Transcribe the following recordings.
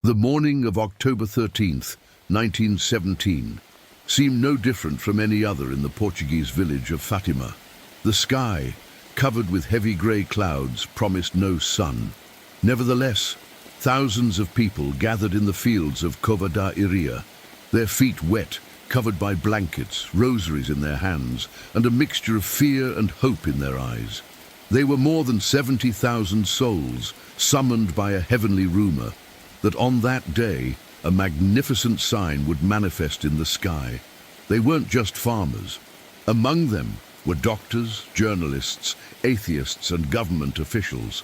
The morning of October 13th, 1917, seemed no different from any other in the Portuguese village of Fatima. The sky, covered with heavy grey clouds, promised no sun. Nevertheless, thousands of people gathered in the fields of Cova da Iria, their feet wet, covered by blankets, rosaries in their hands, and a mixture of fear and hope in their eyes. They were more than 70,000 souls, summoned by a heavenly rumour that on that day a magnificent sign would manifest in the sky. They weren't just farmers. Among them were doctors, journalists, atheists, and government officials.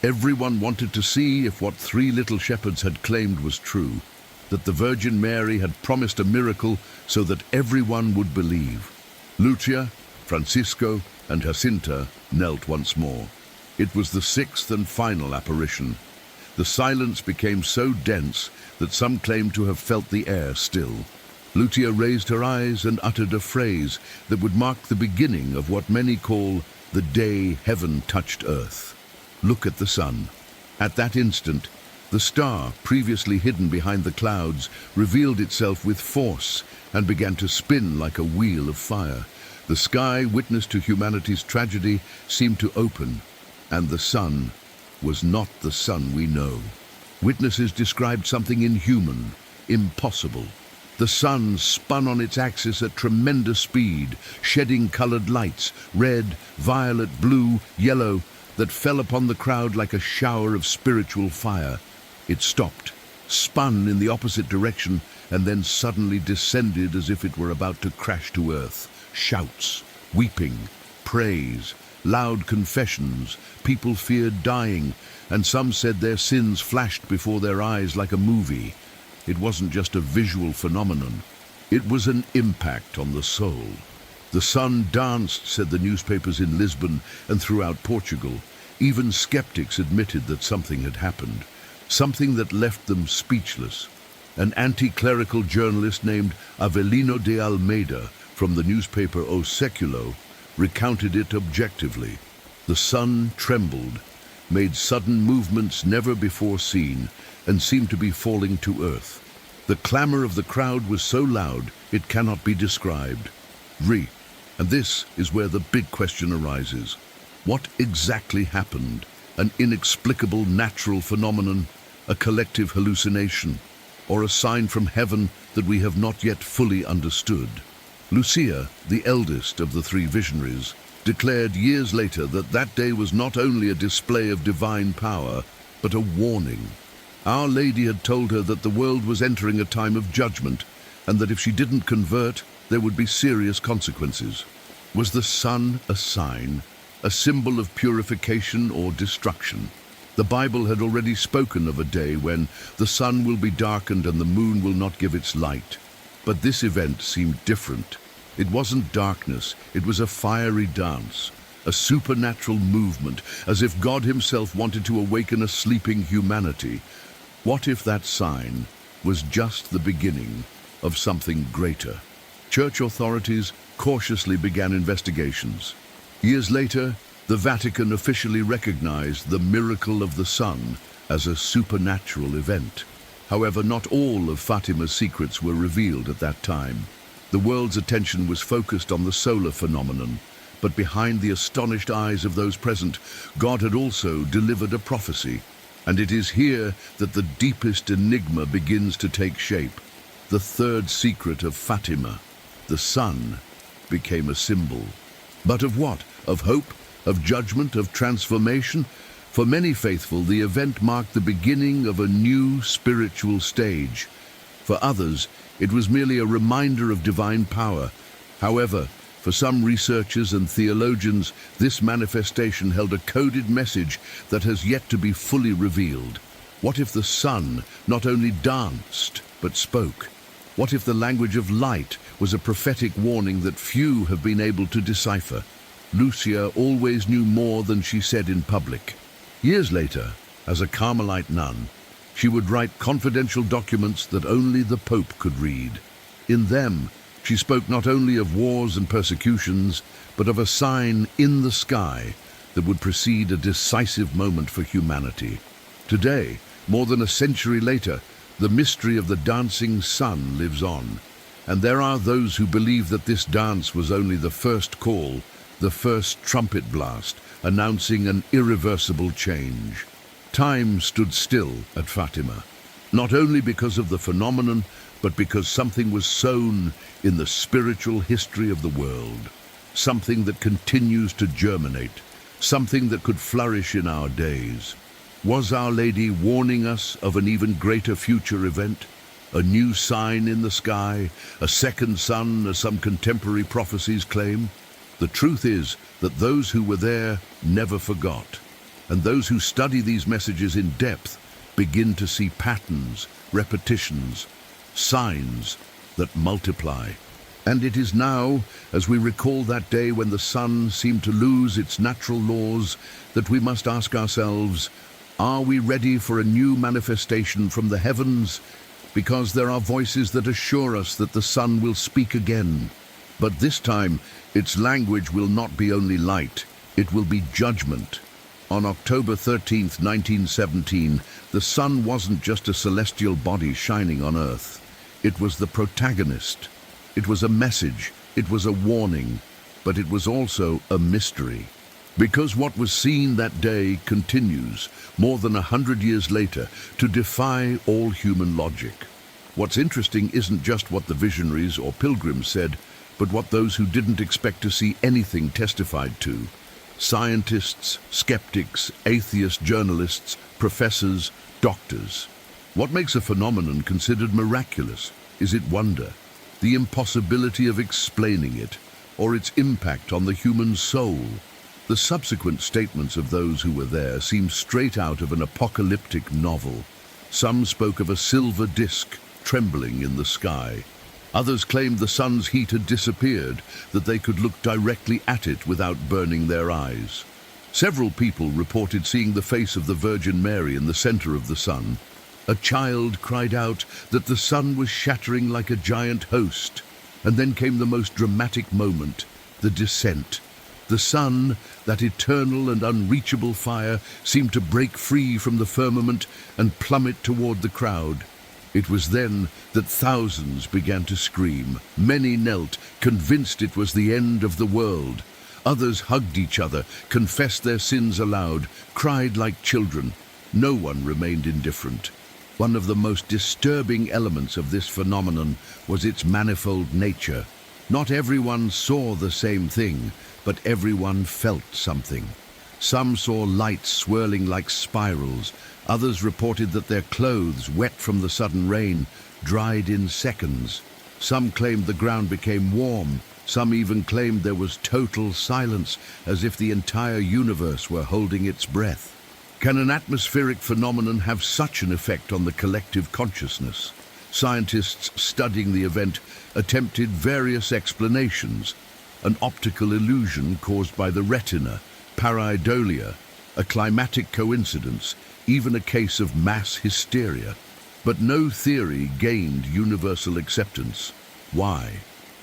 Everyone wanted to see if what three little shepherds had claimed was true, that the Virgin Mary had promised a miracle so that everyone would believe. Lucia, Francisco, and Jacinta knelt once more. It was the sixth and final apparition. The silence became so dense that some claimed to have felt the air still. Lucia raised her eyes and uttered a phrase that would mark the beginning of what many call the day heaven touched earth. Look at the sun. At that instant, the star, previously hidden behind the clouds, revealed itself with force and began to spin like a wheel of fire. The sky, witness to humanity's tragedy, seemed to open, and the sun was not the sun we know. Witnesses described something inhuman, impossible. The sun spun on its axis at tremendous speed, shedding colored lights, red, violet, blue, yellow, that fell upon the crowd like a shower of spiritual fire. It stopped, spun in the opposite direction, and then suddenly descended as if it were about to crash to earth. Shouts, weeping, praise, loud confessions. People feared dying, and some said their sins flashed before their eyes like a movie. It wasn't just a visual phenomenon. It was an impact on the soul. The sun danced, said the newspapers in Lisbon and throughout Portugal. Even skeptics admitted that something had happened, something that left them speechless. An anti-clerical journalist named Avelino de Almeida from the newspaper O Século recounted it objectively. The sun trembled, made sudden movements never before seen, and seemed to be falling to earth. The clamor of the crowd was so loud it cannot be described. And this is where the big question arises. What exactly happened? An inexplicable natural phenomenon, a collective hallucination, or a sign from heaven that we have not yet fully understood? Lucia, the eldest of the three visionaries, declared years later that that day was not only a display of divine power, but a warning. Our Lady had told her that the world was entering a time of judgment, and that if she didn't convert, there would be serious consequences. Was the sun a sign, a symbol of purification or destruction? The Bible had already spoken of a day when the sun will be darkened and the moon will not give its light. But this event seemed different. It wasn't darkness, it was a fiery dance, a supernatural movement, as if God himself wanted to awaken a sleeping humanity. What if that sign was just the beginning of something greater? Church authorities cautiously began investigations. Years later, the Vatican officially recognized the miracle of the sun as a supernatural event. However, not all of Fatima's secrets were revealed at that time. The world's attention was focused on the solar phenomenon, but behind the astonished eyes of those present, God had also delivered a prophecy. And it is here that the deepest enigma begins to take shape. The third secret of Fatima, the sun, became a symbol. But of what? Of hope? Of judgment? Of transformation? For many faithful, the event marked the beginning of a new spiritual stage. For others, it was merely a reminder of divine power. However, for some researchers and theologians, this manifestation held a coded message that has yet to be fully revealed. What if the sun not only danced, but spoke? What if the language of light was a prophetic warning that few have been able to decipher? Lucia always knew more than she said in public. Years later, as a Carmelite nun, she would write confidential documents that only the Pope could read. In them, she spoke not only of wars and persecutions, but of a sign in the sky that would precede a decisive moment for humanity. Today, more than a century later, The mystery of the dancing sun lives on, and there are those who believe that this dance was only the first call, the first trumpet blast, announcing an irreversible change. Time stood still at Fatima, not only because of the phenomenon, but because something was sown in the spiritual history of the world, something that continues to germinate, something that could flourish in our days. Was Our Lady warning us of an even greater future event? A new sign in the sky, a second sun, as some contemporary prophecies claim? The truth is that those who were there never forgot, and those who study these messages in depth begin to see patterns, repetitions, signs that multiply. And it is now, as we recall that day when the sun seemed to lose its natural laws, that we must ask ourselves, are we ready for a new manifestation from the heavens? Because there are voices that assure us that the sun will speak again. But this time, its language will not be only light, it will be judgment. On October 13th, 1917, the sun wasn't just a celestial body shining on Earth. It was the protagonist. It was a message, it was a warning, but it was also a mystery. Because what was seen that day continues, more than 100 years later, to defy all human logic. What's interesting isn't just what the visionaries or pilgrims said, but what those who didn't expect to see anything testified to. Scientists, skeptics, atheist journalists, professors, doctors. What makes a phenomenon considered miraculous? Is it wonder, the impossibility of explaining it, or its impact on the human soul? The subsequent statements of those who were there seem straight out of an apocalyptic novel. Some spoke of a silver disk trembling in the sky. Others claimed the sun's heat had disappeared, that they could look directly at it without burning their eyes. Several people reported seeing the face of the Virgin Mary in the center of the sun. A child cried out that the sun was shattering like a giant host. And then came the most dramatic moment, the descent. The sun, that eternal and unreachable fire, seemed to break free from the firmament and plummet toward the crowd. It was then that thousands began to scream. Many knelt, convinced it was the end of the world. Others hugged each other, confessed their sins aloud, cried like children. No one remained indifferent. One of the most disturbing elements of this phenomenon was its manifold nature. Not everyone saw the same thing, but everyone felt something. Some saw lights swirling like spirals. Others reported that their clothes, wet from the sudden rain, dried in seconds. Some claimed the ground became warm. Some even claimed there was total silence, as if the entire universe were holding its breath. Can an atmospheric phenomenon have such an effect on the collective consciousness? Scientists studying the event attempted various explanations. An optical illusion caused by the retina, pareidolia, a climatic coincidence, even a case of mass hysteria. But no theory gained universal acceptance. Why?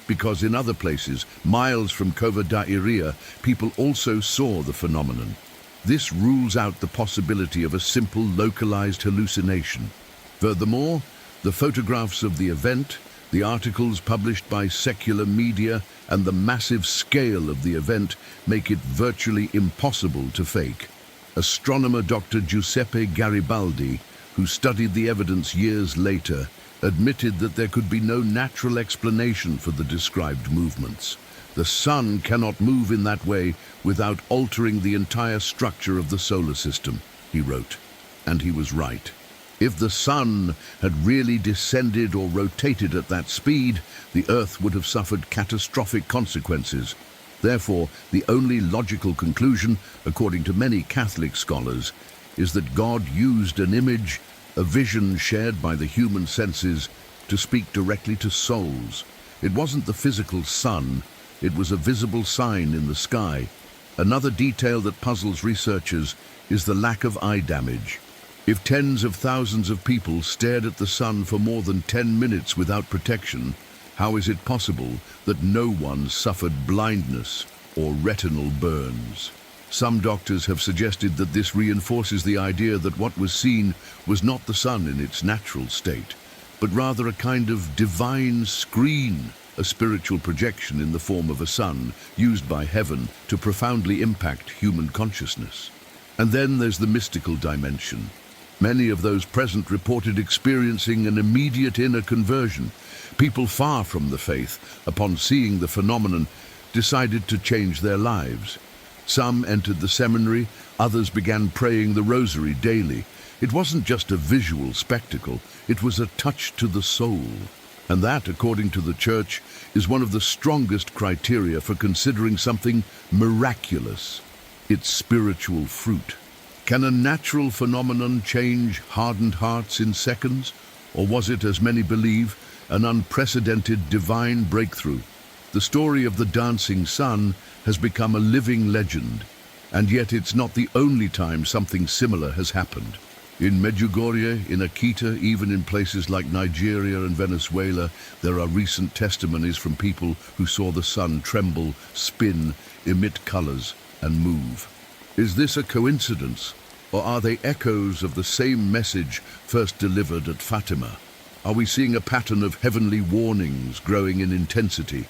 Because in other places, miles from Cova da Iria, people also saw the phenomenon. This rules out the possibility of a simple localized hallucination. Furthermore, the photographs of the event, the articles published by secular media, and the massive scale of the event make it virtually impossible to fake. Astronomer Dr. Giuseppe Garibaldi, who studied the evidence years later, admitted that there could be no natural explanation for the described movements. The sun cannot move in that way without altering the entire structure of the solar system, he wrote. And he was right. If the sun had really descended or rotated at that speed, the Earth would have suffered catastrophic consequences. Therefore, the only logical conclusion, according to many Catholic scholars, is that God used an image, a vision shared by the human senses, to speak directly to souls. It wasn't the physical sun, it was a visible sign in the sky. Another detail that puzzles researchers is the lack of eye damage. If tens of thousands of people stared at the sun for more than 10 minutes without protection, how is it possible that no one suffered blindness or retinal burns? Some doctors have suggested that this reinforces the idea that what was seen was not the sun in its natural state, but rather a kind of divine screen, a spiritual projection in the form of a sun used by heaven to profoundly impact human consciousness. And then there's the mystical dimension. Many of those present reported experiencing an immediate inner conversion. People far from the faith, upon seeing the phenomenon, decided to change their lives. Some entered the seminary, others began praying the rosary daily. It wasn't just a visual spectacle, it was a touch to the soul. And that, according to the Church, is one of the strongest criteria for considering something miraculous: its spiritual fruit. Can a natural phenomenon change hardened hearts in seconds? Or was it, as many believe, an unprecedented divine breakthrough? The story of the dancing sun has become a living legend, and yet it's not the only time something similar has happened. In Medjugorje, in Akita, even in places like Nigeria and Venezuela, there are recent testimonies from people who saw the sun tremble, spin, emit colors, and move. Is this a coincidence, or are they echoes of the same message first delivered at Fatima? Are we seeing a pattern of heavenly warnings growing in intensity?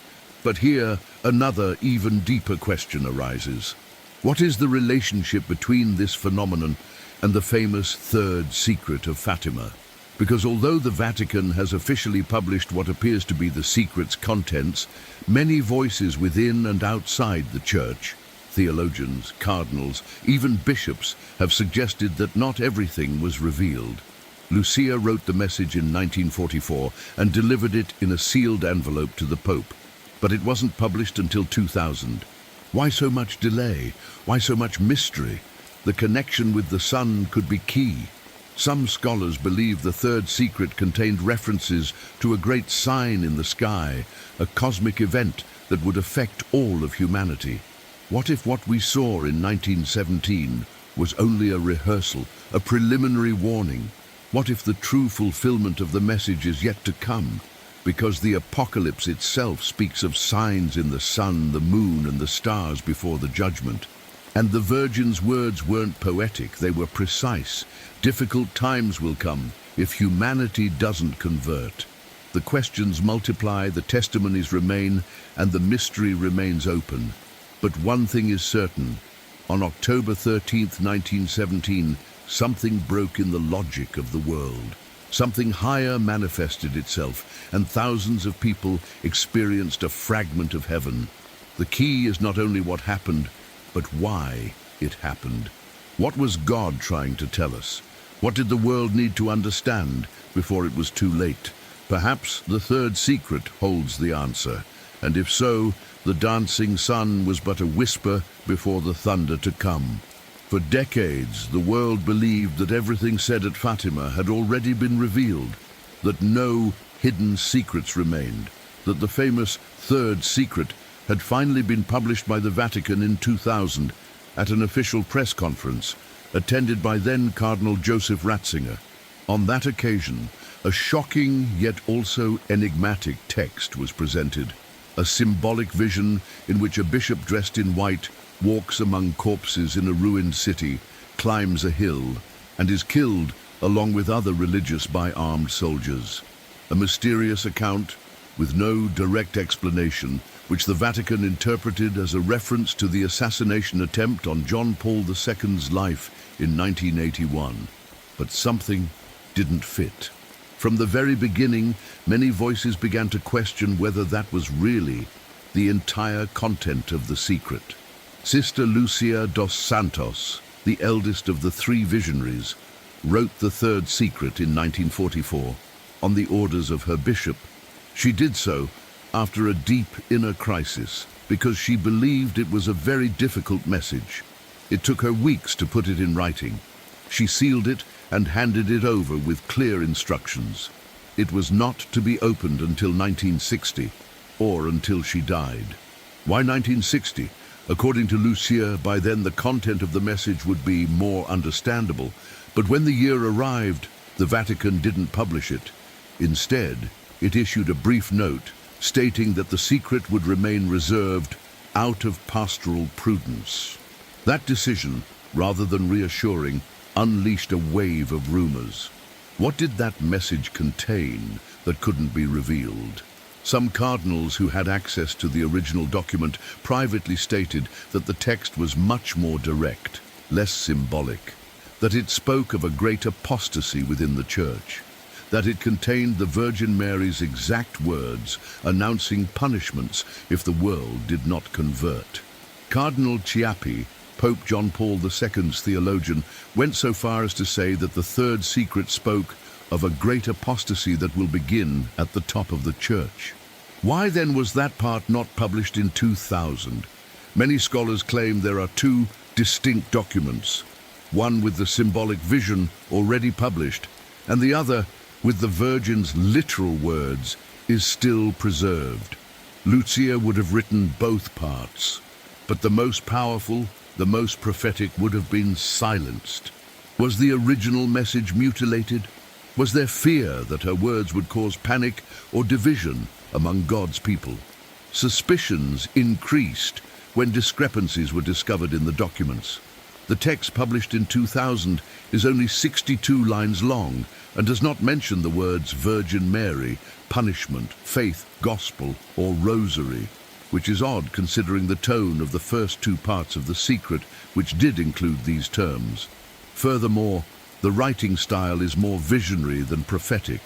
But here, another, even deeper question arises. What is the relationship between this phenomenon and the famous third secret of Fatima? Because although the Vatican has officially published what appears to be the secret's contents, many voices within and outside the Church, theologians, cardinals, even bishops, have suggested that not everything was revealed. Lucia wrote the message in 1944 and delivered it in a sealed envelope to the Pope, but it wasn't published until 2000. Why so much delay? Why so much mystery? The connection with the sun could be key. Some scholars believe the third secret contained references to a great sign in the sky, a cosmic event that would affect all of humanity. What if what we saw in 1917 was only a rehearsal, a preliminary warning? What if the true fulfillment of the message is yet to come? Because the apocalypse itself speaks of signs in the sun, the moon, and the stars before the judgment. And the Virgin's words weren't poetic, they were precise. Difficult times will come if humanity doesn't convert. The questions multiply, the testimonies remain, and the mystery remains open. But one thing is certain. On October 13th, 1917, something broke in the logic of the world. Something higher manifested itself, and thousands of people experienced a fragment of heaven. The key is not only what happened, but why it happened. What was God trying to tell us? What did the world need to understand before it was too late? Perhaps the third secret holds the answer, and if so, the dancing sun was but a whisper before the thunder to come. For decades, the world believed that everything said at Fatima had already been revealed, that no hidden secrets remained, that the famous third secret had finally been published by the Vatican in 2000 at an official press conference, attended by then Cardinal Joseph Ratzinger. On that occasion, a shocking yet also enigmatic text was presented, a symbolic vision in which a bishop dressed in white walks among corpses in a ruined city, climbs a hill, and is killed along with other religious by armed soldiers. A mysterious account with no direct explanation, which the Vatican interpreted as a reference to the assassination attempt on John Paul II's life in 1981. But something didn't fit. From the very beginning, many voices began to question whether that was really the entire content of the secret. Sister Lucia dos Santos, the eldest of the three visionaries, wrote the third secret in 1944 on the orders of her bishop. She did so after a deep inner crisis because she believed it was a very difficult message. It took her weeks to put it in writing. She sealed it and handed it over with clear instructions. It was not to be opened until 1960, or until she died. Why 1960? According to Lucia, by then the content of the message would be more understandable. But when the year arrived, the Vatican didn't publish it. Instead, it issued a brief note stating that the secret would remain reserved out of pastoral prudence. That decision, rather than reassuring, unleashed a wave of rumors. What did that message contain that couldn't be revealed? Some cardinals who had access to the original document privately stated that the text was much more direct, less symbolic, that it spoke of a great apostasy within the Church, that it contained the Virgin Mary's exact words announcing punishments if the world did not convert. Cardinal Chiappi, Pope John Paul II's theologian, went so far as to say that the third secret spoke of a great apostasy that will begin at the top of the Church. Why then was that part not published in 2000? Many scholars claim there are two distinct documents, one with the symbolic vision already published, and the other with the Virgin's literal words is still preserved. Lucia would have written both parts, but the most powerful, the most prophetic would have been silenced. Was the original message mutilated? Was there fear that her words would cause panic or division among God's people? Suspicions increased when discrepancies were discovered in the documents. The text published in 2000 is only 62 lines long and does not mention the words Virgin Mary, punishment, faith, gospel, or rosary, which is odd considering the tone of the first two parts of the secret, which did include these terms. Furthermore, the writing style is more visionary than prophetic.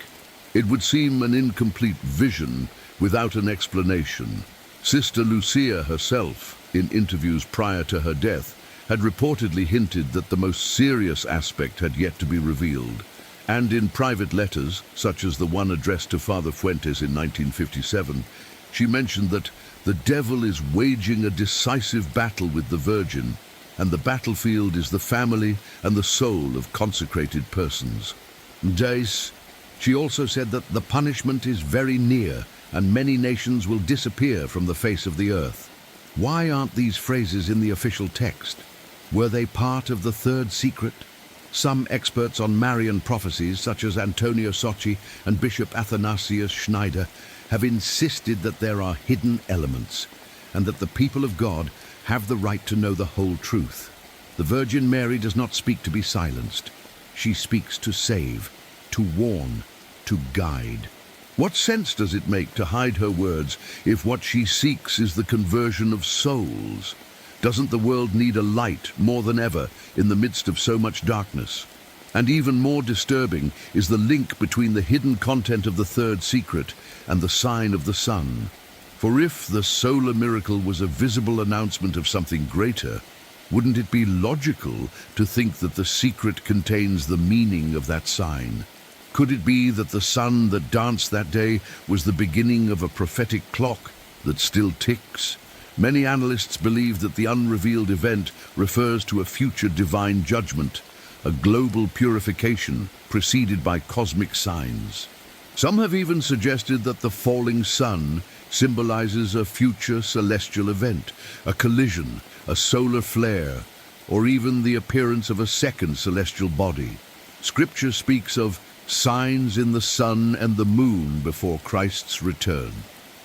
It would seem an incomplete vision without an explanation. Sister Lucia herself, in interviews prior to her death, had reportedly hinted that the most serious aspect had yet to be revealed, and in private letters, such as the one addressed to Father Fuentes in 1957, she mentioned that the devil is waging a decisive battle with the Virgin, and the battlefield is the family and the soul of consecrated persons. Days, she also said that the punishment is very near, and many nations will disappear from the face of the earth. Why aren't these phrases in the official text? Were they part of the third secret? Some experts on Marian prophecies, such as Antonio Socci and Bishop Athanasius Schneider, have insisted that there are hidden elements, and that the people of God have the right to know the whole truth. The Virgin Mary does not speak to be silenced. She speaks to save, to warn, to guide. What sense does it make to hide her words if what she seeks is the conversion of souls? Doesn't the world need a light more than ever in the midst of so much darkness? And even more disturbing is the link between the hidden content of the third secret and the sign of the sun. For if the solar miracle was a visible announcement of something greater, wouldn't it be logical to think that the secret contains the meaning of that sign? Could it be that the sun that danced that day was the beginning of a prophetic clock that still ticks? Many analysts believe that the unrevealed event refers to a future divine judgment, a global purification preceded by cosmic signs. Some have even suggested that the falling sun symbolizes a future celestial event, a collision, a solar flare, or even the appearance of a second celestial body. Scripture speaks of signs in the sun and the moon before Christ's return.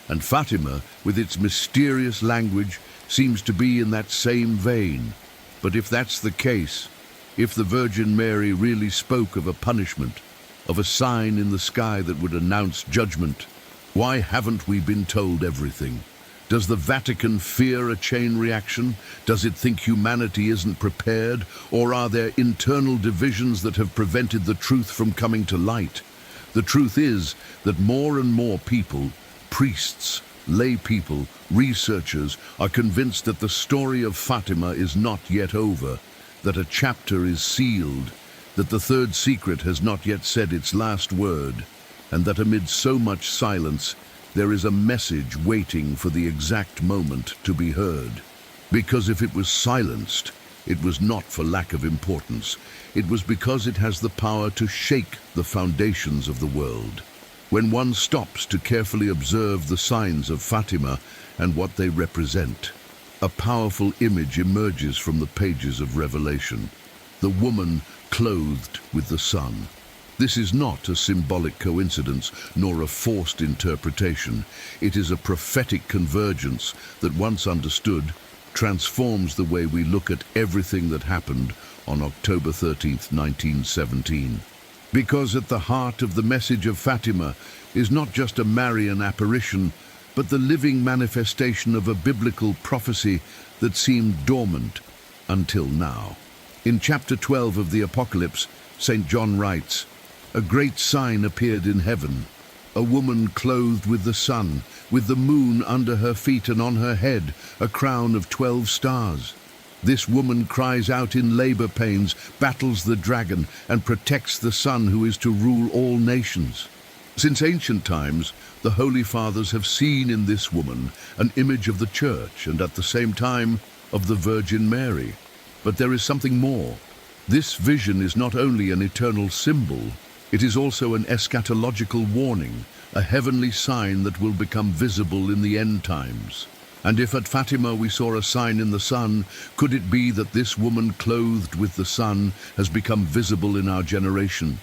And Fatima, with its mysterious language, seems to be in that same vein. But if that's the case, if the Virgin Mary really spoke of a punishment, of a sign in the sky that would announce judgment, why haven't we been told everything? Does the Vatican fear a chain reaction? Does it think humanity isn't prepared? Or are there internal divisions that have prevented the truth from coming to light? The truth is that more and more people, priests, lay people, researchers, are convinced that the story of Fatima is not yet over, that a chapter is sealed, that the third secret has not yet said its last word, and that amid so much silence, there is a message waiting for the exact moment to be heard. Because if it was silenced, it was not for lack of importance. It was because it has the power to shake the foundations of the world. When one stops to carefully observe the signs of Fatima and what they represent, a powerful image emerges from the pages of Revelation. The woman clothed with the sun. This is not a symbolic coincidence nor a forced interpretation. It is a prophetic convergence that, once understood, transforms the way we look at everything that happened on October 13th, 1917. Because at the heart of the message of Fatima is not just a Marian apparition, but the living manifestation of a biblical prophecy that seemed dormant until now. In chapter 12 of the Apocalypse, St. John writes, "A great sign appeared in heaven, a woman clothed with the sun, with the moon under her feet, and on her head a crown of 12 stars. This woman cries out in labor pains, battles the dragon, and protects the Son who is to rule all nations." Since ancient times, the Holy Fathers have seen in this woman an image of the Church and at the same time of the Virgin Mary. But there is something more. This vision is not only an eternal symbol, it is also an eschatological warning, a heavenly sign that will become visible in the end times. And if at Fatima we saw a sign in the sun, could it be that this woman clothed with the sun has become visible in our generation?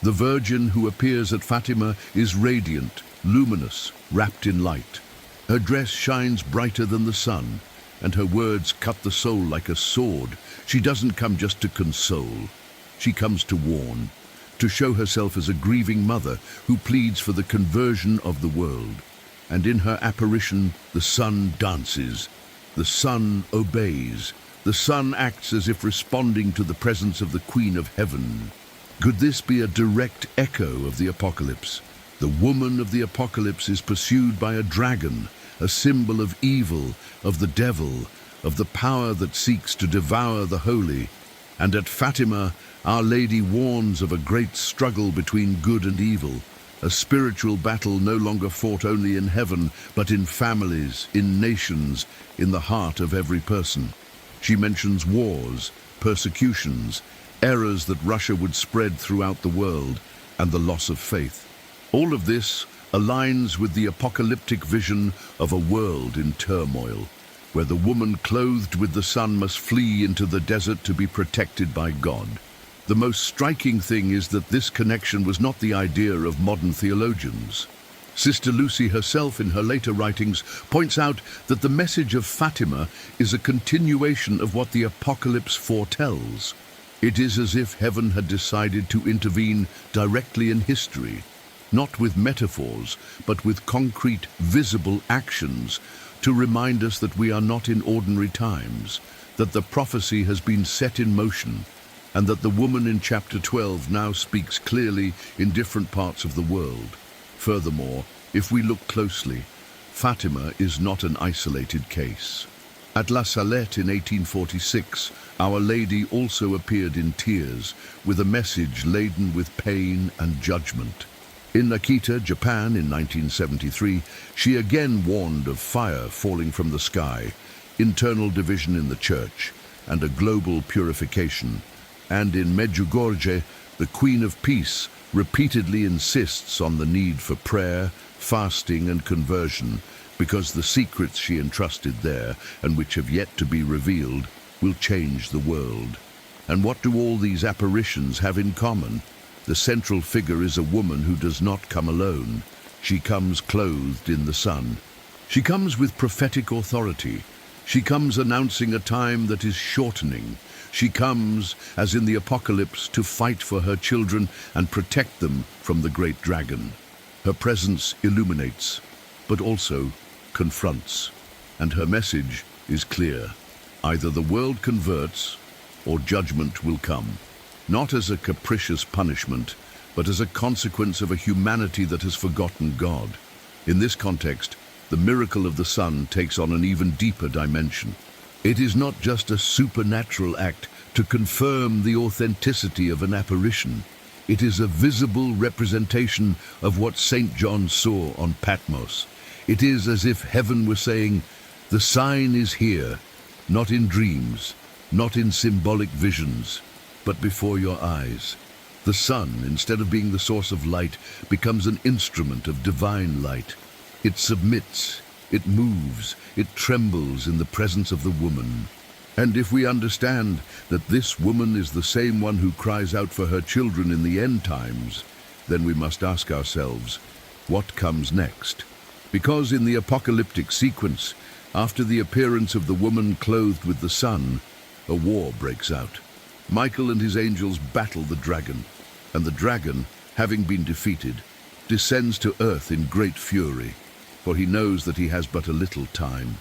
The Virgin who appears at Fatima is radiant, luminous, wrapped in light. Her dress shines brighter than the sun, and her words cut the soul like a sword. She doesn't come just to console. She comes to warn, to show herself as a grieving mother who pleads for the conversion of the world. And in her apparition, the sun dances. The sun obeys. The sun acts as if responding to the presence of the Queen of Heaven. Could this be a direct echo of the Apocalypse? The woman of the Apocalypse is pursued by a dragon, a symbol of evil, of the devil, of the power that seeks to devour the holy. And at Fatima, Our Lady warns of a great struggle between good and evil, a spiritual battle no longer fought only in heaven, but in families, in nations, in the heart of every person. She mentions wars, persecutions, errors that Russia would spread throughout the world, and the loss of faith. All of this aligns with the apocalyptic vision of a world in turmoil, where the woman clothed with the sun must flee into the desert to be protected by God. The most striking thing is that this connection was not the idea of modern theologians. Sister Lucy herself, in her later writings, points out that the message of Fatima is a continuation of what the Apocalypse foretells. It is as if heaven had decided to intervene directly in history, not with metaphors, but with concrete, visible actions, to remind us that we are not in ordinary times, that the prophecy has been set in motion, and that the woman in chapter 12 now speaks clearly in different parts of the world. Furthermore, if we look closely, Fatima is not an isolated case. At La Salette in 1846, Our Lady also appeared in tears, with a message laden with pain and judgment. In Akita, Japan in 1973, she again warned of fire falling from the sky, internal division in the church, and a global purification. And in Medjugorje, the Queen of Peace repeatedly insists on the need for prayer, fasting, and conversion, because the secrets she entrusted there, and which have yet to be revealed, will change the world. And what do all these apparitions have in common? The central figure is a woman who does not come alone. She comes clothed in the sun. She comes with prophetic authority. She comes announcing a time that is shortening. She comes, as in the Apocalypse, to fight for her children and protect them from the great dragon. Her presence illuminates, but also confronts. And her message is clear. Either the world converts, or judgment will come. Not as a capricious punishment, but as a consequence of a humanity that has forgotten God. In this context, the miracle of the sun takes on an even deeper dimension. It is not just a supernatural act to confirm the authenticity of an apparition. It is a visible representation of what St. John saw on Patmos. It is as if heaven were saying, "The sign is here, not in dreams, not in symbolic visions, but before your eyes." The sun, instead of being the source of light, becomes an instrument of divine light. It submits, it moves, it trembles in the presence of the woman. And if we understand that this woman is the same one who cries out for her children in the end times, then we must ask ourselves, what comes next? Because in the apocalyptic sequence, After the appearance of the woman clothed with the sun, a war breaks out. Michael and his angels battle the dragon, and the dragon, having been defeated, descends to earth in great fury, for he knows that he has but a little time.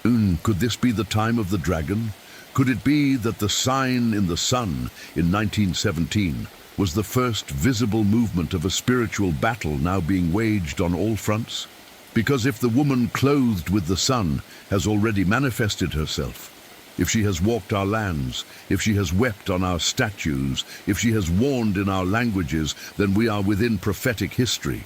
Could this be the time of the dragon? Could it be that the sign in the sun in 1917 was the first visible movement of a spiritual battle now being waged on all fronts? Because if the woman clothed with the sun has already manifested herself, if she has walked our lands, if she has wept on our statues, if she has warned in our languages, then we are within prophetic history.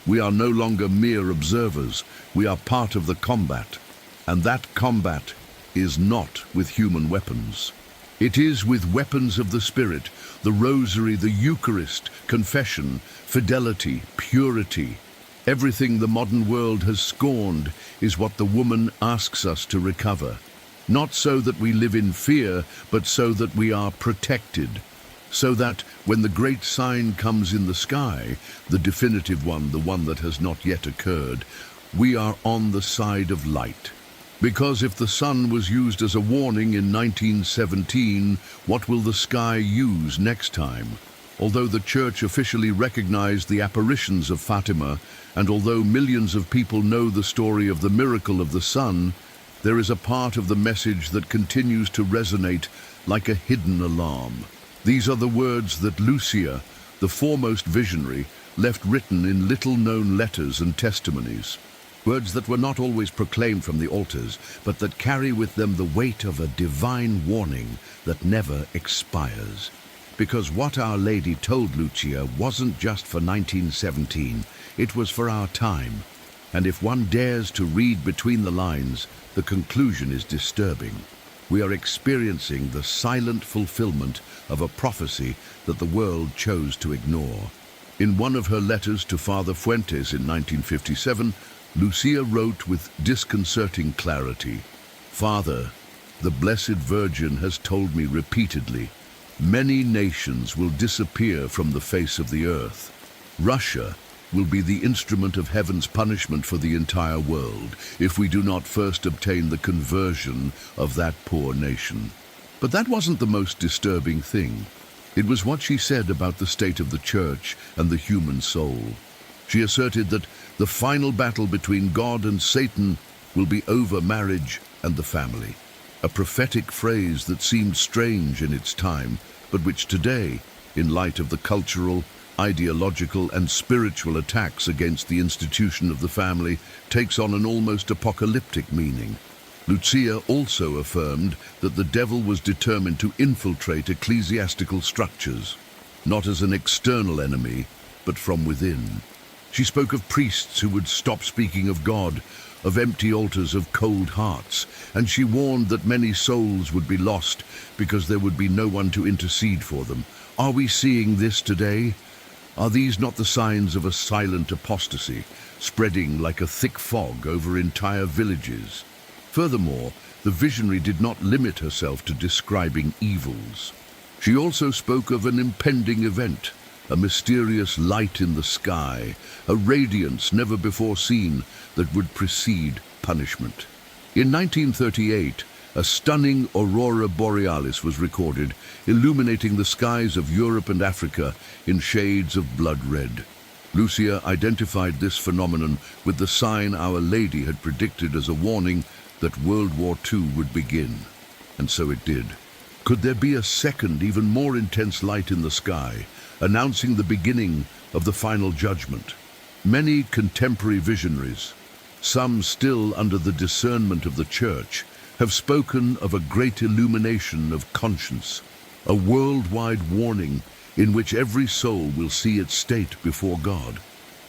We are no longer mere observers, we are part of the combat. And that combat is not with human weapons. It is with weapons of the Spirit, the rosary, the Eucharist, confession, fidelity, purity. Everything the modern world has scorned is what the woman asks us to recover. Not so that we live in fear, but so that we are protected. So that when the great sign comes in the sky, the definitive one, the one that has not yet occurred, we are on the side of light. Because if the sun was used as a warning in 1917, what will the sky use next time? Although the church officially recognized the apparitions of Fatima, and although millions of people know the story of the miracle of the sun, there is a part of the message that continues to resonate like a hidden alarm. These are the words that Lucia, the foremost visionary, left written in little-known letters and testimonies. Words that were not always proclaimed from the altars, but that carry with them the weight of a divine warning that never expires. Because what Our Lady told Lucia wasn't just for 1917, it was for our time. And if one dares to read between the lines, the conclusion is disturbing. We are experiencing the silent fulfillment of a prophecy that the world chose to ignore. In one of her letters to Father Fuentes in 1957, Lucia wrote with disconcerting clarity, "Father, the Blessed Virgin has told me repeatedly, many nations will disappear from the face of the earth. Russia will be the instrument of heaven's punishment for the entire world if we do not first obtain the conversion of that poor nation." But that wasn't the most disturbing thing. It was what she said about the state of the church and the human soul. She asserted that the final battle between God and Satan will be over marriage and the family. A prophetic phrase that seemed strange in its time, but which today, in light of the cultural, ideological and spiritual attacks against the institution of the family, takes on an almost apocalyptic meaning. Lucia also affirmed that the devil was determined to infiltrate ecclesiastical structures, not as an external enemy, but from within. She spoke of priests who would stop speaking of God, of empty altars, of cold hearts, and she warned that many souls would be lost because there would be no one to intercede for them. Are we seeing this today? Are these not the signs of a silent apostasy, spreading like a thick fog over entire villages? Furthermore, the visionary did not limit herself to describing evils. She also spoke of an impending event, a mysterious light in the sky, a radiance never before seen that would precede punishment. In 1938, a stunning aurora borealis was recorded, illuminating the skies of Europe and Africa in shades of blood red. Lucia identified this phenomenon with the sign Our Lady had predicted as a warning that World War II would begin. And so it did. Could there be a second, even more intense light in the sky, announcing the beginning of the final judgment? Many contemporary visionaries, some still under the discernment of the Church, have spoken of a great illumination of conscience, a worldwide warning in which every soul will see its state before God.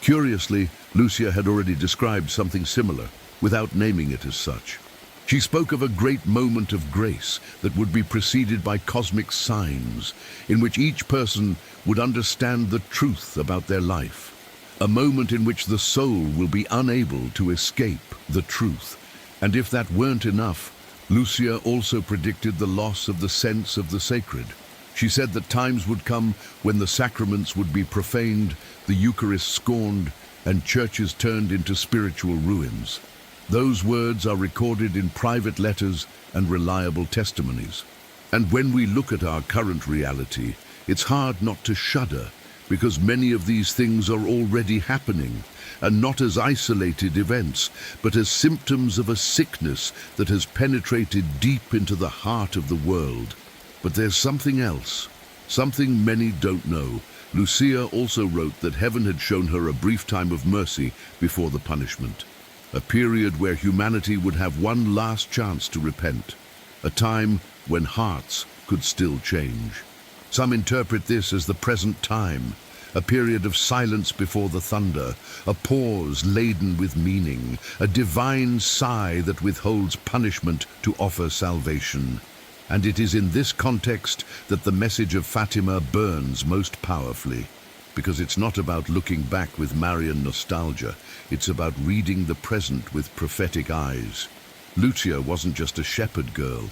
Curiously, Lucia had already described something similar, without naming it as such. She spoke of a great moment of grace that would be preceded by cosmic signs, in which each person would understand the truth about their life. A moment in which the soul will be unable to escape the truth. And if that weren't enough, Lucia also predicted the loss of the sense of the sacred. She said that times would come when the sacraments would be profaned, the Eucharist scorned, and churches turned into spiritual ruins. Those words are recorded in private letters and reliable testimonies. And when we look at our current reality, it's hard not to shudder, because many of these things are already happening, and not as isolated events, but as symptoms of a sickness that has penetrated deep into the heart of the world. But there's something else, something many don't know. Lucia also wrote that heaven had shown her a brief time of mercy before the punishment, a period where humanity would have one last chance to repent, a time when hearts could still change. Some interpret this as the present time, a period of silence before the thunder, a pause laden with meaning, a divine sigh that withholds punishment to offer salvation. And it is in this context that the message of Fatima burns most powerfully, because it's not about looking back with Marian nostalgia, it's about reading the present with prophetic eyes. Lucia wasn't just a shepherd girl,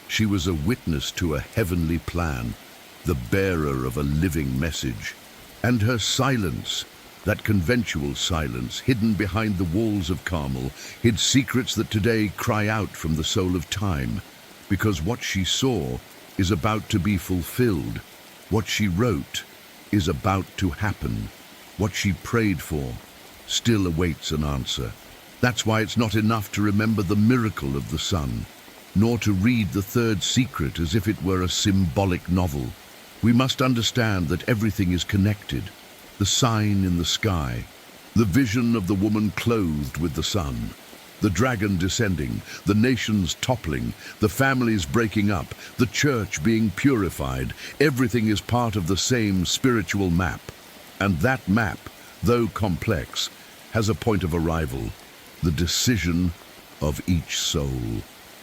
she was a witness to a heavenly plan, the bearer of a living message. And her silence, that conventual silence hidden behind the walls of Carmel, hid secrets that today cry out from the soul of time, because what she saw is about to be fulfilled. What she wrote is about to happen. What she prayed for still awaits an answer. That's why it's not enough to remember the miracle of the sun, nor to read the third secret as if it were a symbolic novel. We must understand that everything is connected. The sign in the sky, the vision of the woman clothed with the sun, the dragon descending, the nations toppling, the families breaking up, the church being purified. Everything is part of the same spiritual map. And that map, though complex, has a point of arrival, the decision of each soul.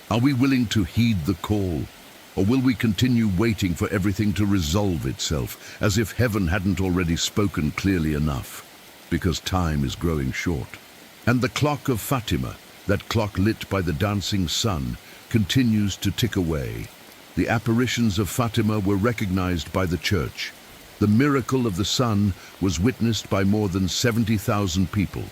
Are we willing to heed the call? Or will we continue waiting for everything to resolve itself, as if heaven hadn't already spoken clearly enough? Because time is growing short. And the clock of Fatima, that clock lit by the dancing sun, continues to tick away. The apparitions of Fatima were recognized by the church. The miracle of the sun was witnessed by more than 70,000 people.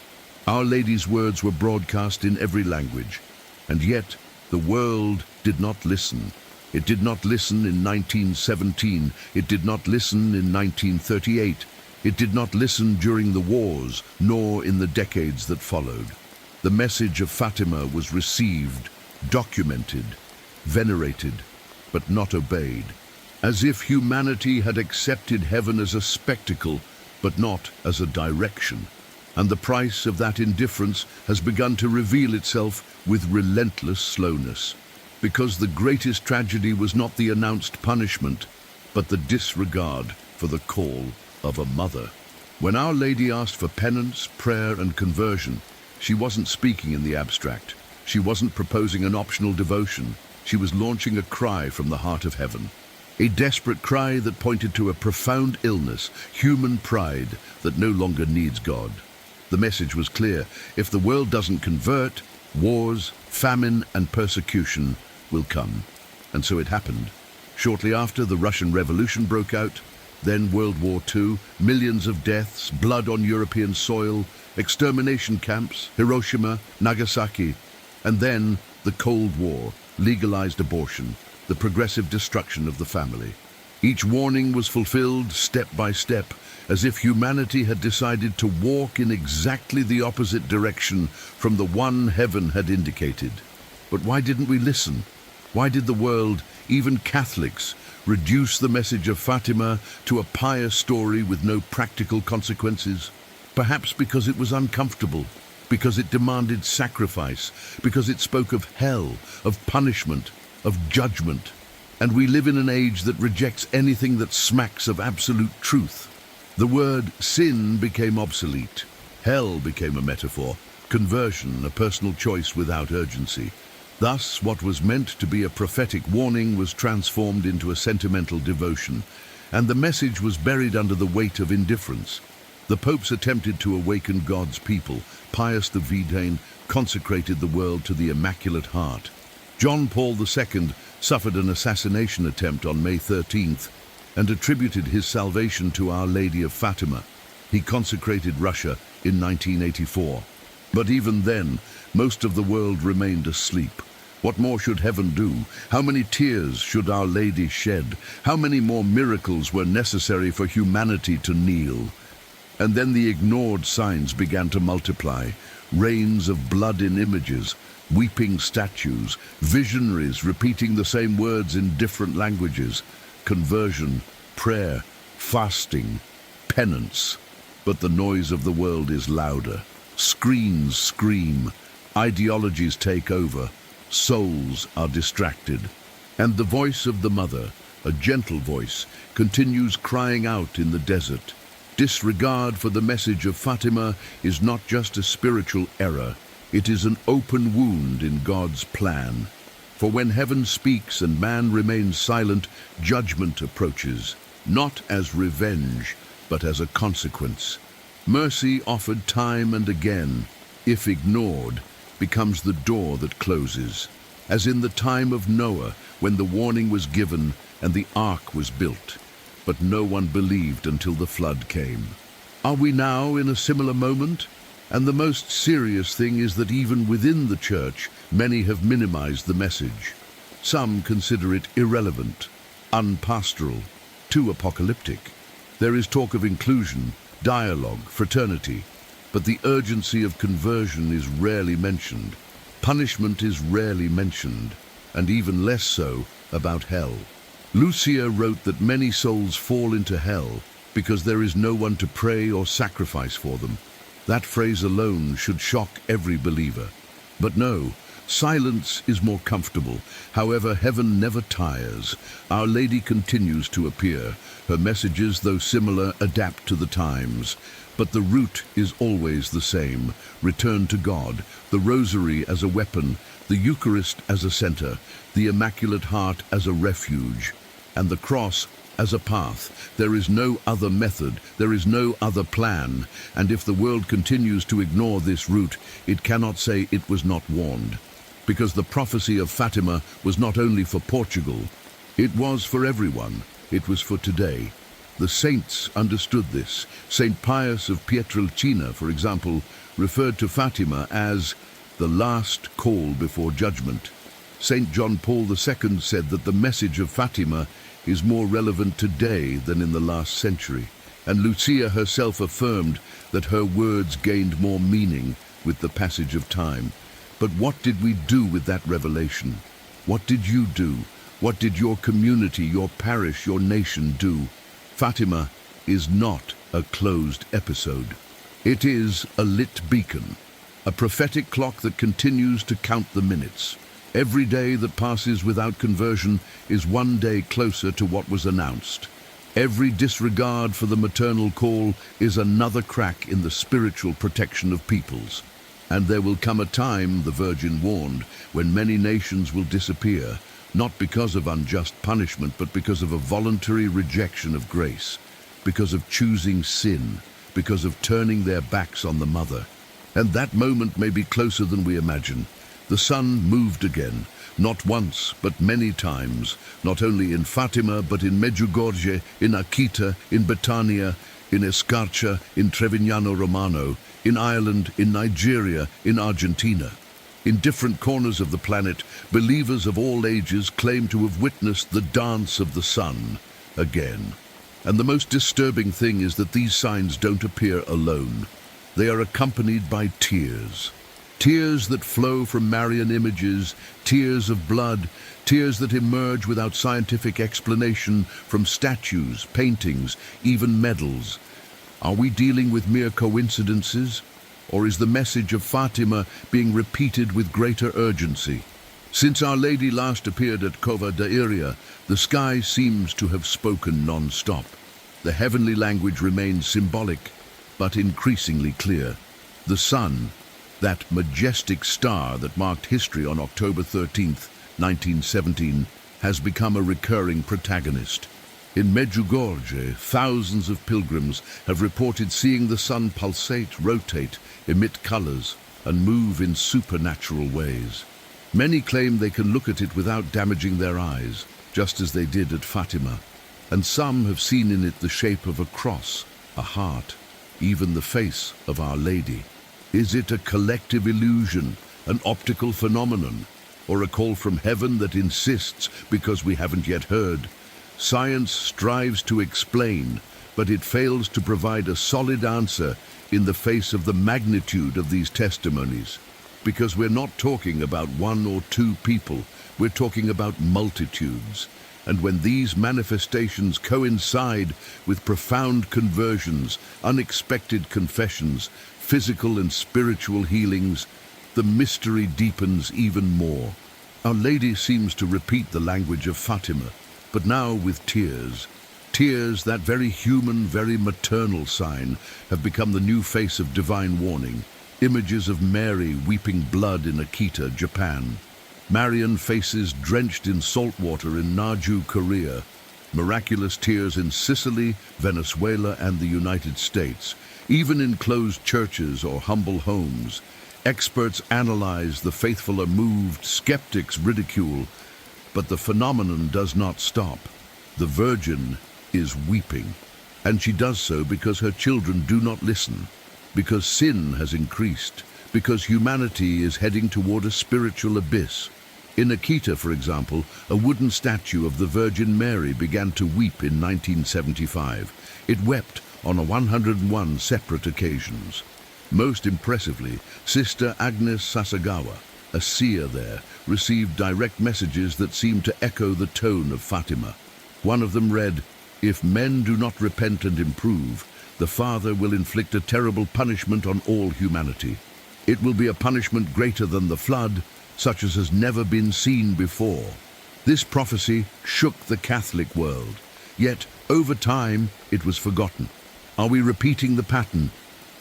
Our Lady's words were broadcast in every language. And yet, the world did not listen. It did not listen in 1917. It did not listen in 1938. It did not listen during the wars, nor in the decades that followed. The message of Fatima was received, documented, venerated, but not obeyed. As if humanity had accepted heaven as a spectacle, but not as a direction. And the price of that indifference has begun to reveal itself with relentless slowness. Because the greatest tragedy was not the announced punishment, but the disregard for the call of a mother. When Our Lady asked for penance, prayer, and conversion, she wasn't speaking in the abstract. She wasn't proposing an optional devotion. She was launching a cry from the heart of heaven. A desperate cry that pointed to a profound illness, human pride that no longer needs God. The message was clear. If the world doesn't convert, wars, famine, and persecution will come. And so it happened. Shortly after, the Russian Revolution broke out, then World War II, millions of deaths, blood on European soil, extermination camps, Hiroshima, Nagasaki, and then the Cold War, legalized abortion, the progressive destruction of the family. Each warning was fulfilled step by step, as if humanity had decided to walk in exactly the opposite direction from the one heaven had indicated. But why didn't we listen? Why did the world, even Catholics, reduce the message of Fatima to a pious story with no practical consequences? Perhaps because it was uncomfortable, because it demanded sacrifice, because it spoke of hell, of punishment, of judgment. And we live in an age that rejects anything that smacks of absolute truth. The word sin became obsolete. Hell became a metaphor. Conversion, a personal choice without urgency. Thus, what was meant to be a prophetic warning was transformed into a sentimental devotion, and the message was buried under the weight of indifference. The popes attempted to awaken God's people. Pius XI consecrated the world to the Immaculate Heart. John Paul II suffered an assassination attempt on May 13th and attributed his salvation to Our Lady of Fatima. He consecrated Russia in 1984. But even then, Most of the world remained asleep. What more should heaven do? How many tears should Our Lady shed? How many more miracles were necessary for humanity to kneel? And then the ignored signs began to multiply. Rains of blood in images, weeping statues, visionaries repeating the same words in different languages, conversion, prayer, fasting, penance. But the noise of the world is louder. Screens scream, ideologies take over, souls are distracted. And the voice of the mother, a gentle voice, continues crying out in the desert. Disregard for the message of Fatima is not just a spiritual error, it is an open wound in God's plan. For when heaven speaks and man remains silent, judgment approaches, not as revenge, but as a consequence. Mercy offered time and again, if ignored, becomes the door that closes. As in the time of Noah, when the warning was given and the ark was built. But no one believed until the flood came. Are we now in a similar moment? And the most serious thing is that even within the church, many have minimized the message. Some consider it irrelevant, unpastoral, too apocalyptic. There is talk of inclusion, dialogue, fraternity, but the urgency of conversion is rarely mentioned. Punishment is rarely mentioned, and even less so about hell. Lucia wrote that many souls fall into hell because there is no one to pray or sacrifice for them. That phrase alone should shock every believer. But no, silence is more comfortable. However, heaven never tires. Our Lady continues to appear. Her messages, though similar, adapt to the times. But the root is always the same. Return to God, the Rosary as a weapon, the Eucharist as a center, the Immaculate Heart as a refuge, and the cross as a path. There is no other method, there is no other plan, and if the world continues to ignore this route, it cannot say it was not warned. Because the prophecy of Fatima was not only for Portugal, it was for everyone, it was for today. The saints understood this. Saint Pius of Pietrelcina, for example, referred to Fatima as the last call before judgment. Saint John Paul II said that the message of Fatima is more relevant today than in the last century, and Lucia herself affirmed that her words gained more meaning with the passage of time. But what did we do with that revelation? What did you do? What did your community, your parish, your nation do? Fatima is not a closed episode. It is a lit beacon, a prophetic clock that continues to count the minutes. Every day that passes without conversion is one day closer to what was announced. Every disregard for the maternal call is another crack in the spiritual protection of peoples. And there will come a time, the Virgin warned, when many nations will disappear, not because of unjust punishment, but because of a voluntary rejection of grace, because of choosing sin, because of turning their backs on the mother. And that moment may be closer than we imagine. The sun moved again, not once, but many times, not only in Fatima, but in Medjugorje, in Akita, in Betania, in Escarcha, in Trevignano Romano, in Ireland, in Nigeria, in Argentina. In different corners of the planet, believers of all ages claim to have witnessed the dance of the sun again. And the most disturbing thing is that these signs don't appear alone. They are accompanied by tears. Tears that flow from Marian images, tears of blood, tears that emerge without scientific explanation from statues, paintings, even medals. Are we dealing with mere coincidences? Or is the message of Fatima being repeated with greater urgency? Since Our Lady last appeared at Cova da Iria, the sky seems to have spoken non-stop. The heavenly language remains symbolic, but increasingly clear. The sun, that majestic star that marked history on October 13th, 1917, has become a recurring protagonist. In Medjugorje, thousands of pilgrims have reported seeing the sun pulsate, rotate, emit colors, and move in supernatural ways. Many claim they can look at it without damaging their eyes, just as they did at Fatima. And some have seen in it the shape of a cross, a heart, even the face of Our Lady. Is it a collective illusion, an optical phenomenon, or a call from heaven that insists because we haven't yet heard? Science strives to explain, but it fails to provide a solid answer in the face of the magnitude of these testimonies. Because we're not talking about one or two people, we're talking about multitudes. And when these manifestations coincide with profound conversions, unexpected confessions, physical and spiritual healings, the mystery deepens even more. Our Lady seems to repeat the language of Fatima, but now with tears. Tears, that very human, very maternal sign, have become the new face of divine warning. Images of Mary weeping blood in Akita, Japan. Marian faces drenched in salt water in Naju, Korea. Miraculous tears in Sicily, Venezuela, and the United States. Even in closed churches or humble homes, experts analyze, the faithful are moved, skeptics ridicule, but the phenomenon does not stop. The Virgin is weeping, and she does so because her children do not listen, because sin has increased, because humanity is heading toward a spiritual abyss. In Akita, for example, a wooden statue of the Virgin Mary began to weep in 1975. It wept on 101 separate occasions. Most impressively, Sister Agnes Sasagawa, a seer there, received direct messages that seemed to echo the tone of Fatima. One of them read, "If men do not repent and improve, the Father will inflict a terrible punishment on all humanity. It will be a punishment greater than the flood, such as has never been seen before." This prophecy shook the Catholic world, yet over time it was forgotten. Are we repeating the pattern,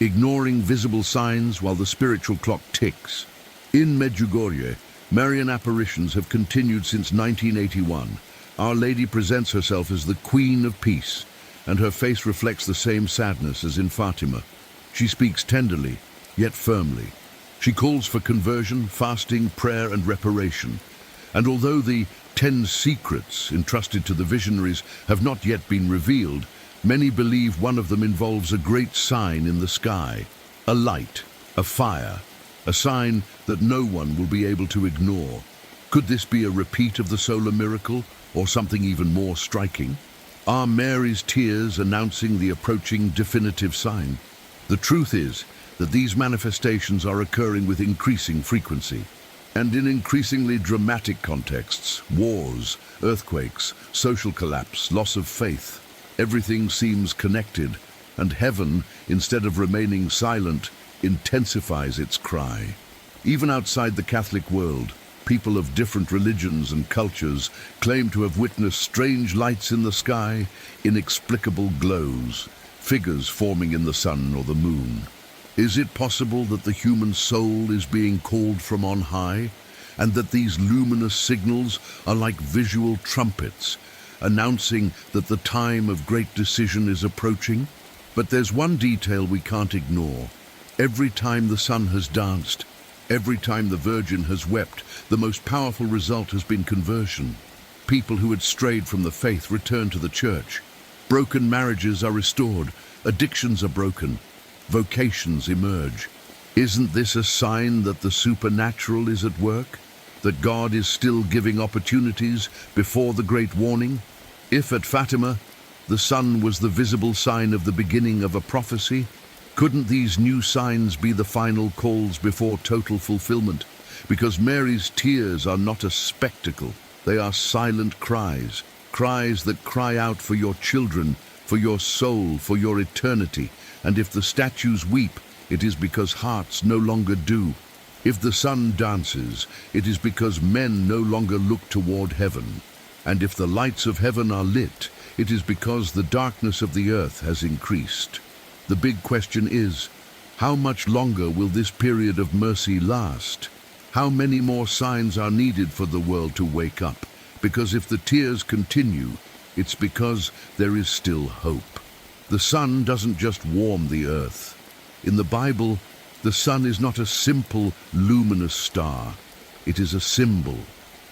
ignoring visible signs while the spiritual clock ticks? In Medjugorje, Marian apparitions have continued since 1981. Our Lady presents herself as the Queen of Peace, and her face reflects the same sadness as in Fatima. She speaks tenderly, yet firmly. She calls for conversion, fasting, prayer, and reparation. And although the 10 secrets entrusted to the visionaries have not yet been revealed, many believe one of them involves a great sign in the sky, a light, a fire, a sign that no one will be able to ignore. Could this be a repeat of the solar miracle, or something even more striking? Are Mary's tears announcing the approaching definitive sign? The truth is that these manifestations are occurring with increasing frequency, and in increasingly dramatic contexts: wars, earthquakes, social collapse, loss of faith. Everything seems connected, and heaven, instead of remaining silent, intensifies its cry. Even outside the Catholic world, people of different religions and cultures claim to have witnessed strange lights in the sky, inexplicable glows, figures forming in the sun or the moon. Is it possible that the human soul is being called from on high, and that these luminous signals are like visual trumpets, announcing that the time of great decision is approaching? But there's one detail we can't ignore. Every time the sun has danced, every time the Virgin has wept, the most powerful result has been conversion. People who had strayed from the faith return to the church. Broken marriages are restored, addictions are broken, vocations emerge. Isn't this a sign that the supernatural is at work? That God is still giving opportunities before the great warning? If at Fatima, the sun was the visible sign of the beginning of a prophecy, couldn't these new signs be the final calls before total fulfillment? Because Mary's tears are not a spectacle, they are silent cries, cries that cry out for your children, for your soul, for your eternity. And if the statues weep, it is because hearts no longer do. If the sun dances, it is because men no longer look toward heaven. And if the lights of heaven are lit, it is because the darkness of the earth has increased. The big question is, how much longer will this period of mercy last? How many more signs are needed for the world to wake up? Because if the tears continue, it's because there is still hope. The sun doesn't just warm the earth. In the Bible, the sun is not a simple, luminous star. It is a symbol,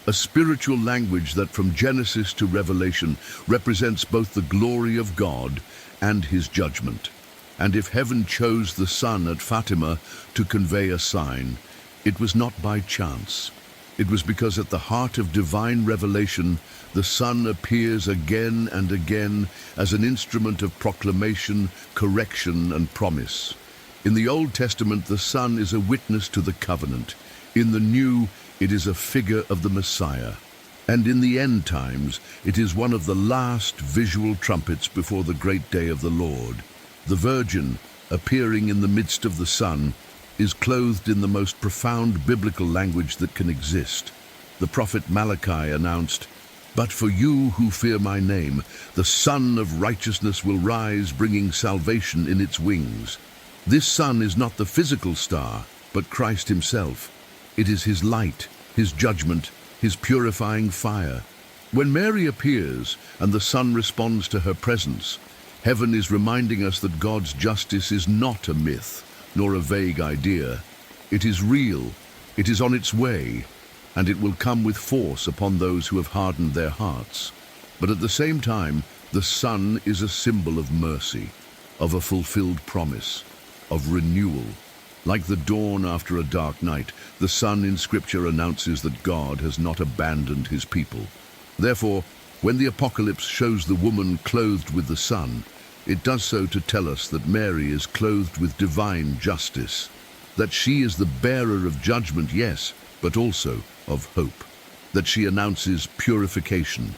a spiritual language that from Genesis to Revelation represents both the glory of God and his judgment. And if heaven chose the sun at Fatima to convey a sign, It was not by chance. It was because at the heart of divine revelation, the sun appears again and again as an instrument of proclamation, correction, and promise. In the Old Testament, the sun is a witness to the covenant. In the New, it is a figure of the Messiah. And in the end times, it is one of the last visual trumpets before the great day of the Lord. The Virgin, appearing in the midst of the sun, is clothed in the most profound biblical language that can exist. The prophet Malachi announced, "But for you who fear my name, the Sun of Righteousness will rise, bringing salvation in its wings." This sun is not the physical star, but Christ himself. It is his light, his judgment, his purifying fire. When Mary appears and the sun responds to her presence, heaven is reminding us that God's justice is not a myth, nor a vague idea. It is real, it is on its way, and it will come with force upon those who have hardened their hearts. But at the same time, the sun is a symbol of mercy, of a fulfilled promise, of renewal. Like the dawn after a dark night, the sun in Scripture announces that God has not abandoned his people. Therefore, when the Apocalypse shows the woman clothed with the sun, it does so to tell us that Mary is clothed with divine justice, that she is the bearer of judgment, yes, but also of hope, that she announces purification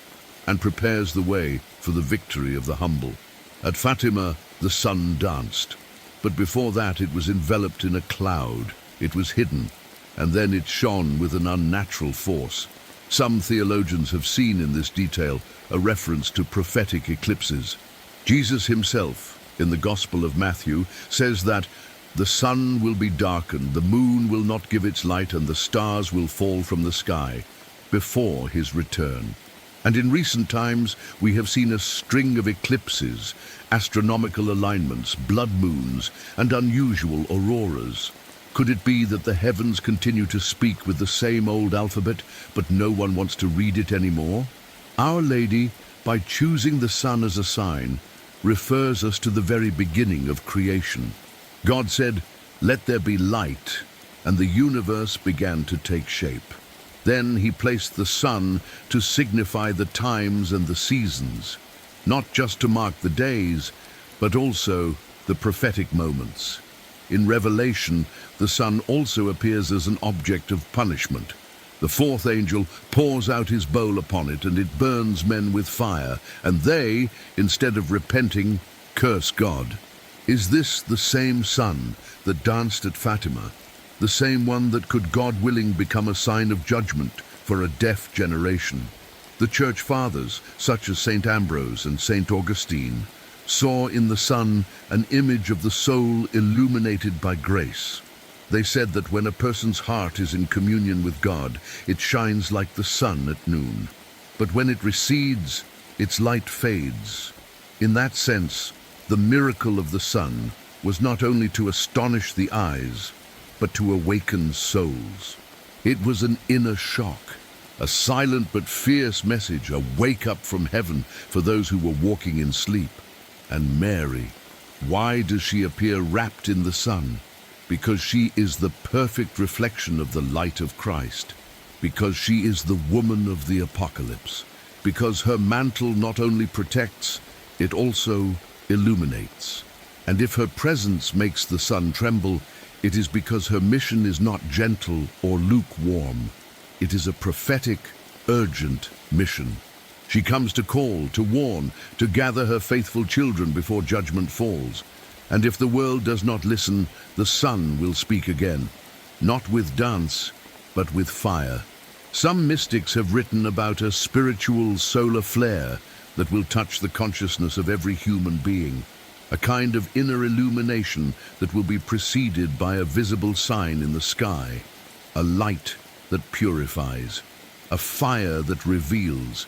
and prepares the way for the victory of the humble. At Fatima, the sun danced, but before that it was enveloped in a cloud. It was hidden, and then it shone with an unnatural force. Some theologians have seen in this detail a reference to prophetic eclipses. Jesus himself, in the Gospel of Matthew, says that the sun will be darkened, the moon will not give its light, and the stars will fall from the sky before his return. And in recent times, we have seen a string of eclipses, astronomical alignments, blood moons, and unusual auroras. Could it be that the heavens continue to speak with the same old alphabet, but no one wants to read it anymore? Our Lady, by choosing the sun as a sign, refers us to the very beginning of creation. God said, "Let there be light," and the universe began to take shape. Then he placed the sun to signify the times and the seasons, not just to mark the days, but also the prophetic moments. In Revelation, the sun also appears as an object of punishment. The fourth angel pours out his bowl upon it, and it burns men with fire, and they, instead of repenting, curse God. Is this the same sun that danced at Fatima? The same one that could, God willing, become a sign of judgment for a deaf generation? The Church Fathers, such as St. Ambrose and St. Augustine, saw in the sun an image of the soul illuminated by grace. They said that when a person's heart is in communion with God, it shines like the sun at noon. But when it recedes, its light fades. In that sense, the miracle of the sun was not only to astonish the eyes, but to awaken souls. It was an inner shock, a silent but fierce message, a wake-up from heaven for those who were walking in sleep. And Mary, why does she appear wrapped in the sun? Because she is the perfect reflection of the light of Christ. Because she is the woman of the Apocalypse. Because her mantle not only protects, it also illuminates. And if her presence makes the sun tremble, it is because her mission is not gentle or lukewarm. It is a prophetic, urgent mission. She comes to call, to warn, to gather her faithful children before judgment falls. And if the world does not listen, the sun will speak again, not with dance, but with fire. Some mystics have written about a spiritual solar flare that will touch the consciousness of every human being, a kind of inner illumination that will be preceded by a visible sign in the sky, a light that purifies, a fire that reveals,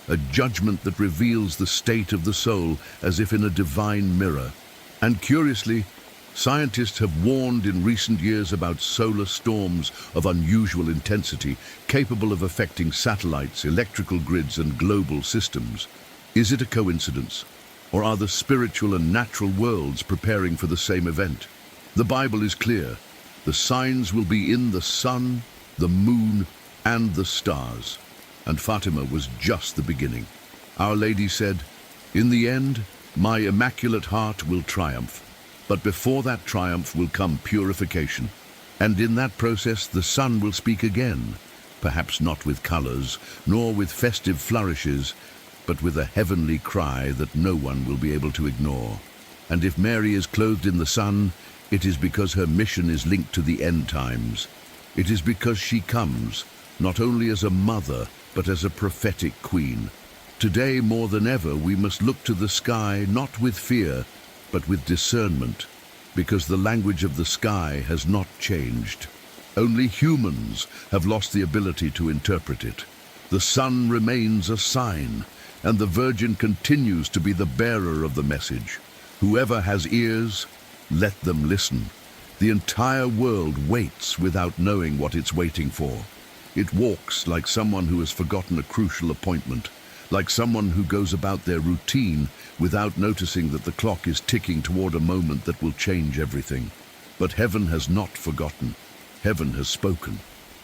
a judgment that reveals the state of the soul as if in a divine mirror. And curiously, scientists have warned in recent years about solar storms of unusual intensity, capable of affecting satellites, electrical grids, and global systems. Is it a coincidence? Or are the spiritual and natural worlds preparing for the same event? The Bible is clear. The signs will be in the sun, the moon, and the stars. And Fatima was just the beginning. Our Lady said, "In the end, my immaculate heart will triumph. But before that triumph will come purification. And in that process the sun will speak again, perhaps not with colors, nor with festive flourishes, but with a heavenly cry that no one will be able to ignore. And if Mary is clothed in the sun, it is because her mission is linked to the end times. It is because she comes, not only as a mother, but as a prophetic queen. Today, more than ever, we must look to the sky not with fear, but with discernment, because the language of the sky has not changed. Only humans have lost the ability to interpret it. The sun remains a sign, and the Virgin continues to be the bearer of the message. Whoever has ears, let them listen. The entire world waits without knowing what it's waiting for. It walks like someone who has forgotten a crucial appointment, like someone who goes about their routine without noticing that the clock is ticking toward a moment that will change everything. But heaven has not forgotten. Heaven has spoken,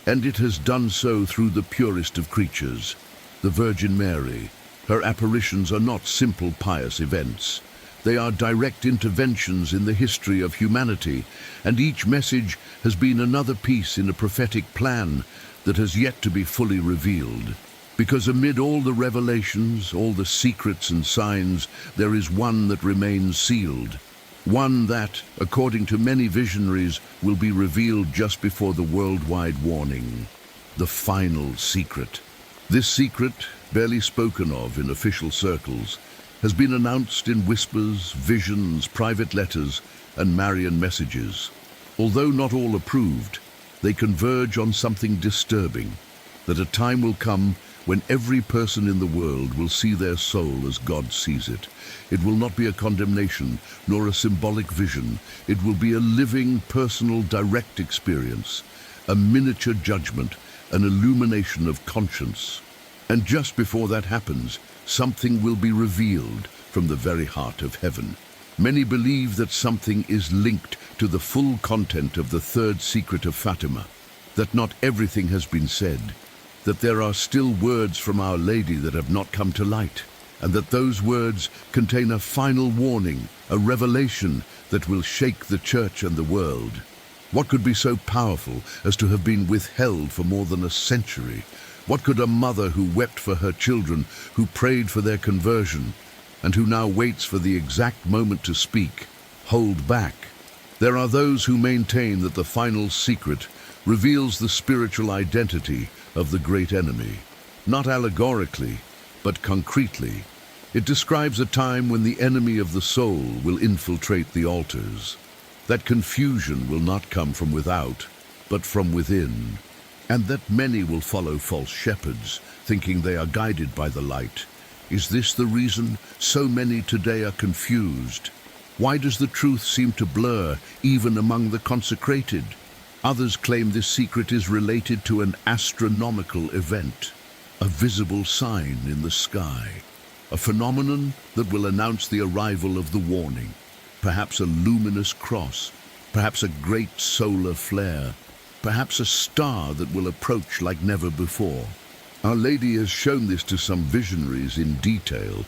and it has done so through the purest of creatures, the Virgin Mary. Her apparitions are not simple pious events. They are direct interventions in the history of humanity, and each message has been another piece in a prophetic plan that has yet to be fully revealed. Because amid all the revelations, all the secrets and signs, there is one that remains sealed. One that, according to many visionaries, will be revealed just before the worldwide warning. The final secret. This secret, barely spoken of in official circles, has been announced in whispers, visions, private letters, and Marian messages. Although not all approved, they converge on something disturbing, that a time will come when every person in the world will see their soul as God sees it. It will not be a condemnation, nor a symbolic vision. It will be a living, personal, direct experience, a miniature judgment, an illumination of conscience. And just before that happens, something will be revealed from the very heart of heaven. Many believe that something is linked to the full content of the third secret of Fatima, that not everything has been said, that there are still words from Our Lady that have not come to light, and that those words contain a final warning, a revelation that will shake the Church and the world. What could be so powerful as to have been withheld for more than a century? What could a mother who wept for her children, who prayed for their conversion, and who now waits for the exact moment to speak, hold back? There are those who maintain that the final secret reveals the spiritual identity of the great enemy, not allegorically, but concretely. It describes a time when the enemy of the soul will infiltrate the altars. That confusion will not come from without, but from within, and that many will follow false shepherds, thinking they are guided by the light. Is this the reason so many today are confused? Why does the truth seem to blur even among the consecrated? Others claim this secret is related to an astronomical event, a visible sign in the sky, a phenomenon that will announce the arrival of the warning, perhaps a luminous cross, perhaps a great solar flare, perhaps a star that will approach like never before. Our Lady has shown this to some visionaries in detail,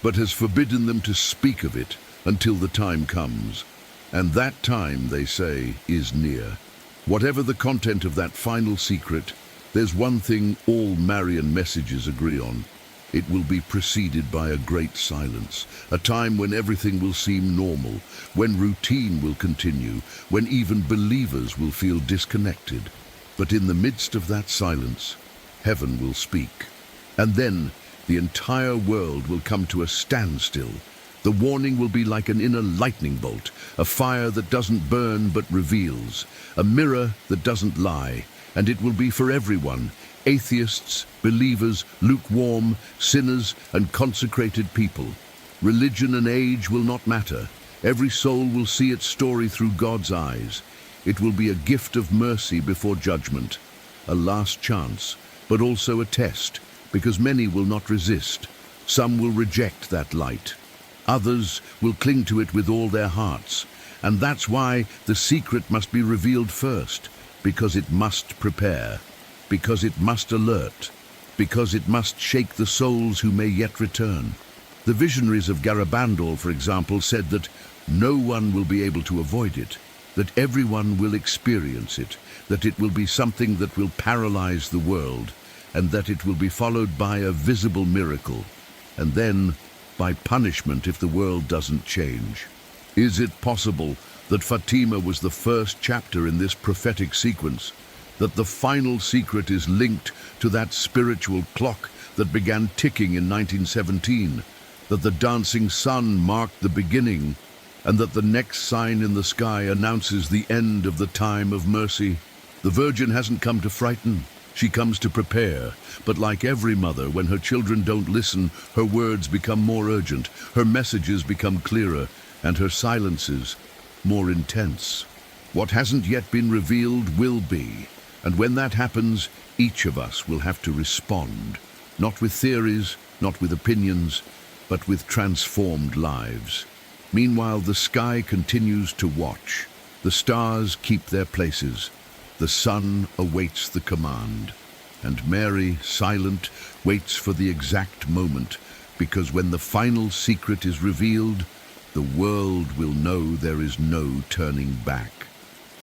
but has forbidden them to speak of it until the time comes. And that time, they say, is near. Whatever the content of that final secret, there's one thing all Marian messages agree on. It will be preceded by a great silence, a time when everything will seem normal, when routine will continue, when even believers will feel disconnected. But in the midst of that silence, heaven will speak. And then the entire world will come to a standstill. The warning will be like an inner lightning bolt, a fire that doesn't burn but reveals, a mirror that doesn't lie, and it will be for everyone, atheists, believers, lukewarm, sinners, and consecrated people. Religion and age will not matter. Every soul will see its story through God's eyes. It will be a gift of mercy before judgment, a last chance, but also a test, because many will not resist. Some will reject that light. Others will cling to it with all their hearts, And that's why the secret must be revealed first, because it must prepare, because it must alert, because it must shake the souls who may yet return. The visionaries of Garabandal, for example, said that no one will be able to avoid it, that everyone will experience it, that it will be something that will paralyze the world, and that it will be followed by a visible miracle, and then by punishment if the world doesn't change. Is it possible that Fatima was the first chapter in this prophetic sequence, that the final secret is linked to that spiritual clock that began ticking in 1917, that the dancing sun marked the beginning, and that the next sign in the sky announces the end of the time of mercy? The Virgin hasn't come to frighten, she comes to prepare. But like every mother, when her children don't listen, her words become more urgent, her messages become clearer, and her silences more intense. What hasn't yet been revealed will be, and when that happens, each of us will have to respond, not with theories, not with opinions, but with transformed lives. Meanwhile, the sky continues to watch. The stars keep their places. The sun awaits the command. And Mary, silent, waits for the exact moment, because when the final secret is revealed, the world will know there is no turning back.